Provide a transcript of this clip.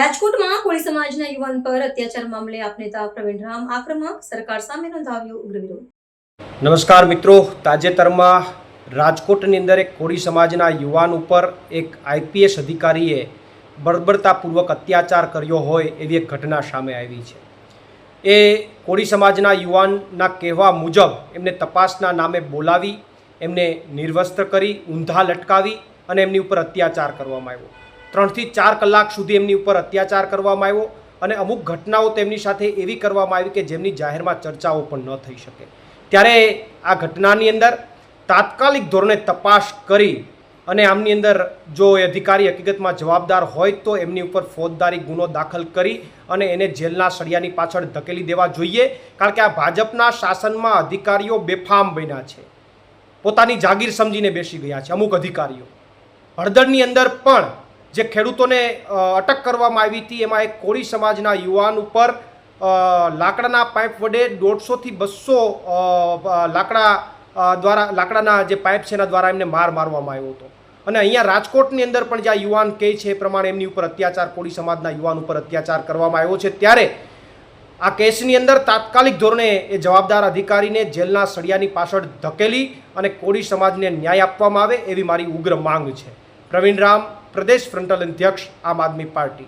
રાજકોટમાં કોળી સમાજના યુવાન પર અત્યાચાર મામલે આપ નેતા પ્રવીણ રામ આક્રમક, સરકાર સામે નોંધાવ્યો ઉગ્ર વિરોધ। નમસ્કાર મિત્રો, તાજેતરમાં રાજકોટની અંદર એક કોળી સમાજના યુવાન ઉપર એક આઈપીએસ અધિકારીએ બર્બરતાપૂર્વક અત્યાચાર કર્યો હોય એવી એક ઘટના સામે આવી છે। એ કોળી સમાજના યુવાનના કહેવા મુજબ એમને તપાસના નામે બોલાવી, એમને નિર્વસ્ત્ર કરી, ઊંધા લટકાવી અને એમની ઉપર અત્યાચાર કરવામાં આવ્યો। 3 થી 4 કલાક સુધી એમની ઉપર અત્યાચાર કરવામાં આવ્યો અને અમુક ઘટનાઓ તેમની સાથે એવી કરવામાં આવી કે જેમની જાહેરમાં ચર્ચાઓ પણ ન થઈ શકે। ત્યારે આ ઘટનાની અંદર તાત્કાલિક ધોરણે તપાસ કરી અને આમની અંદર જો એ અધિકારી હકીકતમાં જવાબદાર હોય તો એમની ઉપર ફોજદારી ગુનો દાખલ કરી અને એને જેલના સળિયાની પાછળ ધકેલી દેવા જોઈએ। કારણ કે આ ભાજપના શાસનમાં અધિકારીઓ બેફામ બન્યા છે, પોતાની જાગીર સમજીને બેસી ગયા છે। અમુક અધિકારીઓ હળદરની અંદર પણ જે ખેડૂતોને અટક કરવામાં આવી હતી એમાં એક કોળી સમાજના યુવાન ઉપર લાકડાના પાઇપ વડે 150 થી 200 લાકડાના જે પાઇપ છે એના દ્વારા એમને મારવામાં આવ્યો હતો। અને અહીંયા રાજકોટની અંદર પણ જ્યાં યુવાન કહે છે એ પ્રમાણે એમની ઉપર અત્યાચાર, કોળી સમાજના યુવાન ઉપર અત્યાચાર કરવામાં આવ્યો છે। ત્યારે આ કેસની અંદર તાત્કાલિક ધોરણે એ જવાબદાર અધિકારીને જેલના સળિયાની પાછળ ધકેલી અને કોળી સમાજને ન્યાય આપવામાં આવે એવી મારી ઉગ્ર માંગ છે। પ્રવીણ રામ, પ્રદેશ ફ્રન્ટલ અધ્યક્ષ, આમ આદમી પાર્ટી।